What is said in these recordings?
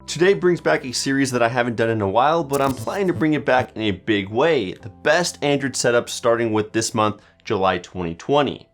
Today brings back a series that I haven't done in a while, but I'm planning to bring it back in a big way. The best Android setups starting with this month, July 2020.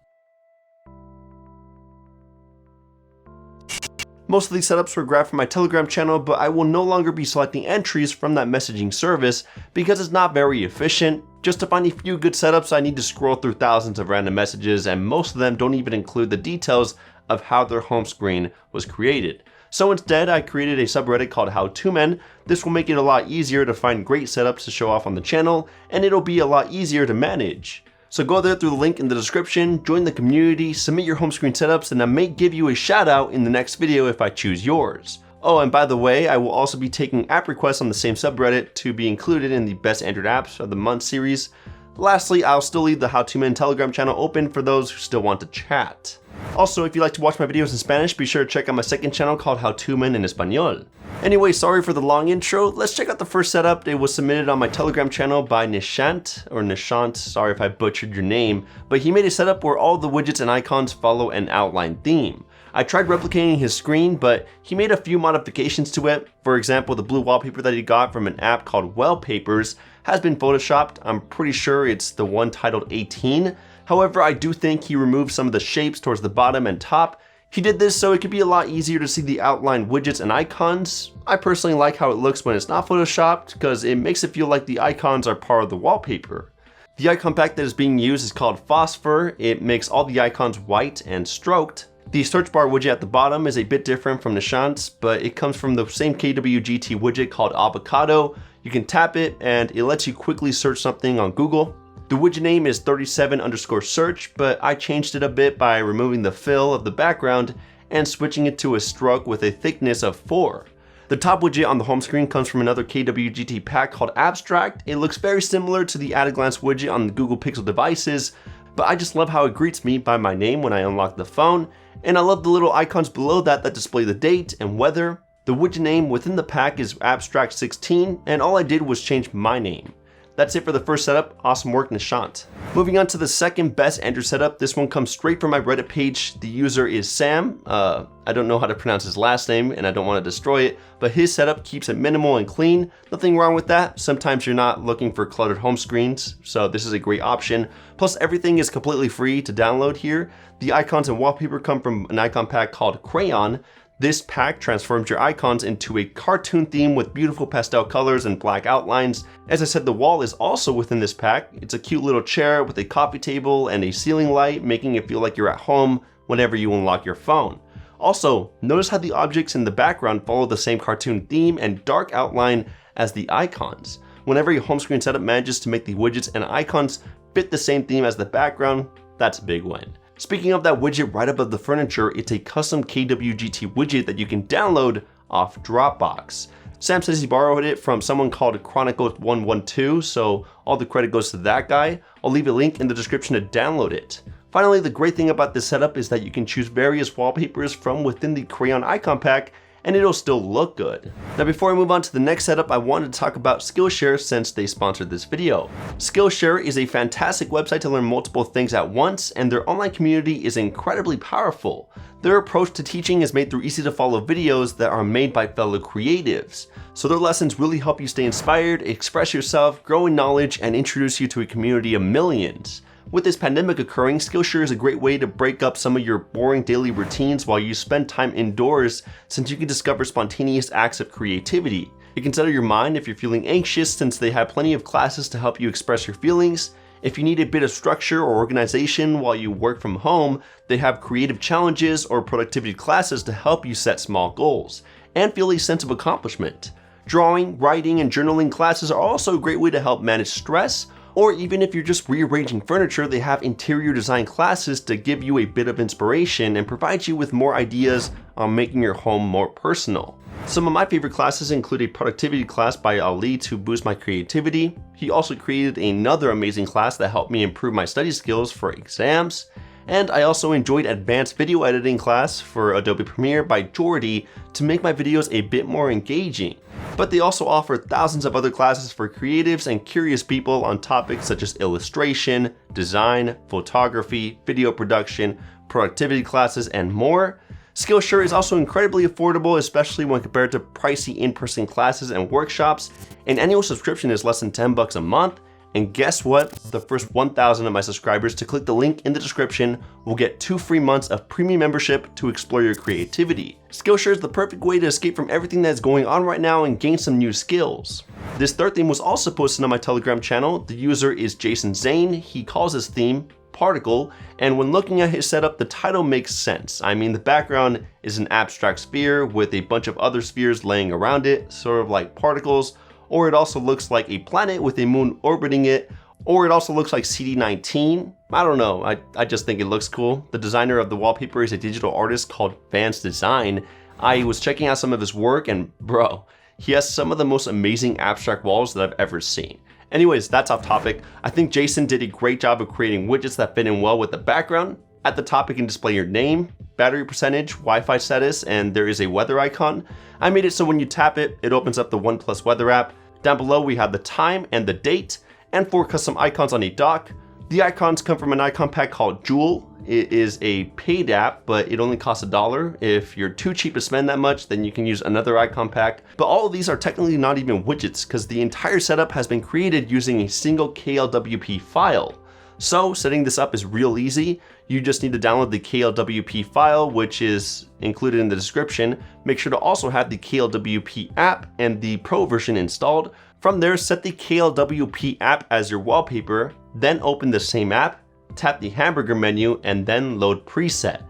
Most of these setups were grabbed from my Telegram channel, but I will no longer be selecting entries from that messaging service because it's not very efficient. Just to find a few good setups, I need to scroll through thousands of random messages, and most of them don't even include the details of how their home screen was created. So instead, I created a subreddit called HowToMen. This will make it a lot easier to find great setups to show off on the channel, and it'll be a lot easier to manage. So go there through the link in the description, join the community, submit your home screen setups, and I may give you a shout out in the next video if I choose yours. Oh, and by the way, I will also be taking app requests on the same subreddit to be included in the best Android apps of the month series. Lastly, I'll still leave the HowToMen Telegram channel open for those who still want to chat. Also, if you like to watch my videos in Spanish, be sure to check out my second channel called HowToMen in Espanol. Anyway, sorry for the long intro. Let's check out the first setup. It was submitted on my Telegram channel by Nishant, sorry if I butchered your name, but he made a setup where all the widgets and icons follow an outline theme. I tried replicating his screen, but he made a few modifications to it. For example, the blue wallpaper that he got from an app called Wallpapers has been photoshopped. I'm pretty sure it's the one titled 18. However, I do think he removed some of the shapes towards the bottom and top. He did this so it could be a lot easier to see the outline widgets and icons. I personally like how it looks when it's not photoshopped because it makes it feel like the icons are part of the wallpaper. The icon pack that is being used is called Phosphor. It makes all the icons white and stroked. The search bar widget at the bottom is a bit different from Nishant's, but it comes from the same KWGT widget called Avocado. You can tap it and it lets you quickly search something on Google. The widget name is 37_search, but I changed it a bit by removing the fill of the background and switching it to a stroke with a thickness of 4. The top widget on the home screen comes from another KWGT pack called Abstract. It looks very similar to the at-a-glance widget on the Google Pixel devices, but I just love how it greets me by my name when I unlock the phone, and I love the little icons below that display the date and weather. The widget name within the pack is Abstract 16, and all I did was change my name. That's it for the first setup. Awesome work, Nishant. Moving on to the second best Android setup. This one comes straight from my Reddit page. The user is Sam. I don't know how to pronounce his last name and I don't want to destroy it, but his setup keeps it minimal and clean. Nothing wrong with that. Sometimes you're not looking for cluttered home screens, so this is a great option. Plus, everything is completely free to download here. The icons and wallpaper come from an icon pack called Crayon. This pack transforms your icons into a cartoon theme with beautiful pastel colors and black outlines. As I said, the wall is also within this pack. It's a cute little chair with a coffee table and a ceiling light, making it feel like you're at home whenever you unlock your phone. Also, notice how the objects in the background follow the same cartoon theme and dark outline as the icons. Whenever your home screen setup manages to make the widgets and icons fit the same theme as the background, that's a big win. Speaking of that widget right above the furniture, it's a custom KWGT widget that you can download off Dropbox. Sam says he borrowed it from someone called Chronicles112, so all the credit goes to that guy. I'll leave a link in the description to download it. Finally, the great thing about this setup is that you can choose various wallpapers from within the Crayon icon pack, and it'll still look good. Now before I move on to the next setup, I wanted to talk about Skillshare since they sponsored this video. Skillshare is a fantastic website to learn multiple things at once, and their online community is incredibly powerful. Their approach to teaching is made through easy to follow videos that are made by fellow creatives. So their lessons really help you stay inspired, express yourself, grow in knowledge, and introduce you to a community of millions. With this pandemic occurring, Skillshare is a great way to break up some of your boring daily routines while you spend time indoors, since you can discover spontaneous acts of creativity. It can settle your mind if you're feeling anxious, since they have plenty of classes to help you express your feelings. If you need a bit of structure or organization while you work from home, they have creative challenges or productivity classes to help you set small goals and feel a sense of accomplishment. Drawing, writing, and journaling classes are also a great way to help manage stress. Or even if you're just rearranging furniture, they have interior design classes to give you a bit of inspiration and provide you with more ideas on making your home more personal. Some of my favorite classes include a productivity class by Ali to boost my creativity. He also created another amazing class that helped me improve my study skills for exams. And I also enjoyed advanced video editing class for Adobe Premiere by Chaudhary to make my videos a bit more engaging. But they also offer thousands of other classes for creatives and curious people on topics such as illustration, design, photography, video production, productivity classes, and more. Skillshare is also incredibly affordable, especially when compared to pricey in-person classes and workshops. An annual subscription is less than $10 a month. And guess what? The first 1,000 of my subscribers to click the link in the description will get 2 free months of premium membership to explore your creativity. Skillshare is the perfect way to escape from everything that's going on right now and gain some new skills. This third theme was also posted on my Telegram channel. The user is Jason Zane. He calls his theme Particle, and when looking at his setup, the title makes sense. I mean, the background is an abstract sphere with a bunch of other spheres laying around it, sort of like particles, or it also looks like a planet with a moon orbiting it, or it also looks like CD19. I don't know, I just think it looks cool. The designer of the wallpaper is a digital artist called Vance Design. I was checking out some of his work and bro, he has some of the most amazing abstract walls that I've ever seen. Anyways, that's off topic. I think Jason did a great job of creating widgets that fit in well with the background. At the top, you can display your name, battery percentage, Wi-Fi status, and there is a weather icon. I made it so when you tap it, it opens up the OnePlus weather app. Down below, we have the time and the date, and 4 custom icons on a dock. The icons come from an icon pack called Jewel. It is a paid app, but it only costs $1. If you're too cheap to spend that much, then you can use another icon pack. But all of these are technically not even widgets because the entire setup has been created using a single KLWP file. So setting this up is real easy. You just need to download the KLWP file, which is included in the description. Make sure to also have the KLWP app and the Pro version installed. From there, set the KLWP app as your wallpaper, then open the same app, tap the hamburger menu, and then load preset.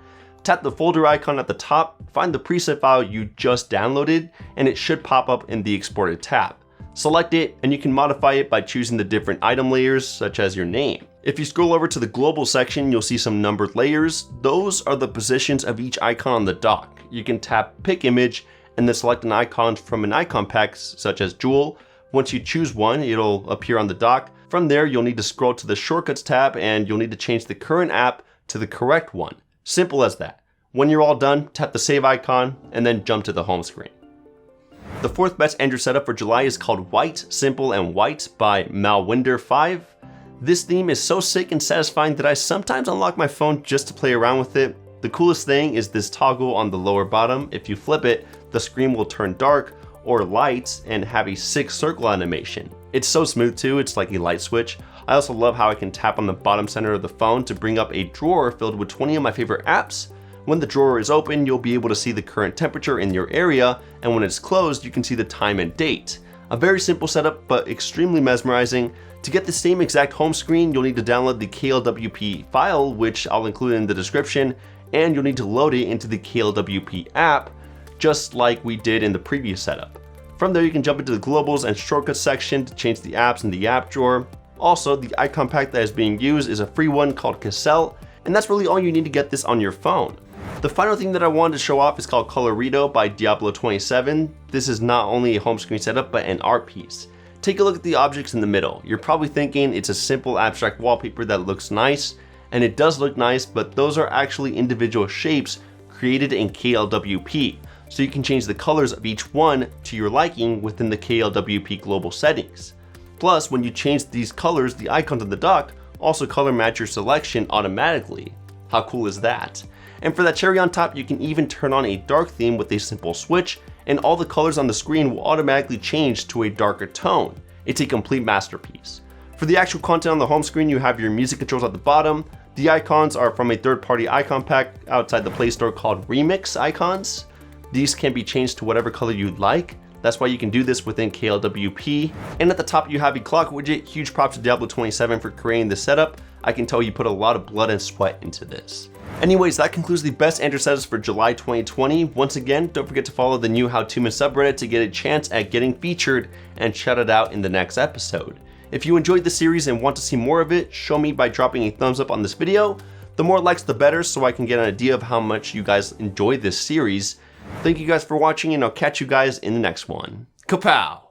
Tap the folder icon at the top, find the preset file you just downloaded, and it should pop up in the exported tab. Select it, and you can modify it by choosing the different item layers, such as your name. If you scroll over to the global section, you'll see some numbered layers. Those are the positions of each icon on the dock. You can tap pick image, and then select an icon from an icon pack, such as Jewel. Once you choose one, it'll appear on the dock. From there, you'll need to scroll to the Shortcuts tab and you'll need to change the current app to the correct one. Simple as that. When you're all done, tap the save icon and then jump to the home screen. The fourth best Android setup for July is called White, Simple, and White by Malwinder5. This theme is so sick and satisfying that I sometimes unlock my phone just to play around with it. The coolest thing is this toggle on the lower bottom. If you flip it, the screen will turn dark or light and have a 6 circle animation. It's so smooth too, it's like a light switch. I also love how I can tap on the bottom center of the phone to bring up a drawer filled with 20 of my favorite apps. When the drawer is open, you'll be able to see the current temperature in your area, and when it's closed, you can see the time and date. A very simple setup, but extremely mesmerizing. To get the same exact home screen, you'll need to download the KLWP file, which I'll include in the description, and you'll need to load it into the KLWP app, just like we did in the previous setup. From there, you can jump into the globals and shortcuts section to change the apps in the app drawer. Also, the icon pack that is being used is a free one called Cassell, and that's really all you need to get this on your phone. The final thing that I wanted to show off is called Colorido by Diablo27. This is not only a home screen setup, but an art piece. Take a look at the objects in the middle. You're probably thinking it's a simple abstract wallpaper that looks nice, and it does look nice, but those are actually individual shapes created in KLWP. So you can change the colors of each one to your liking within the KLWP global settings. Plus, when you change these colors, the icons on the dock also color match your selection automatically. How cool is that? And for that cherry on top, you can even turn on a dark theme with a simple switch, and all the colors on the screen will automatically change to a darker tone. It's a complete masterpiece. For the actual content on the home screen, you have your music controls at the bottom. The icons are from a third-party icon pack outside the Play Store called Remix Icons. These can be changed to whatever color you'd like. That's why you can do this within KLWP. And at the top, you have a clock widget. Huge props to Diablo27 for creating this setup. I can tell you put a lot of blood and sweat into this. Anyways, that concludes the best Android setups for July 2020. Once again, don't forget to follow the new HowToMen subreddit to get a chance at getting featured and shouted out in the next episode. If you enjoyed the series and want to see more of it, show me by dropping a thumbs up on this video. The more likes, the better, so I can get an idea of how much you guys enjoyed this series. Thank you guys for watching, and I'll catch you guys in the next one. Kapow!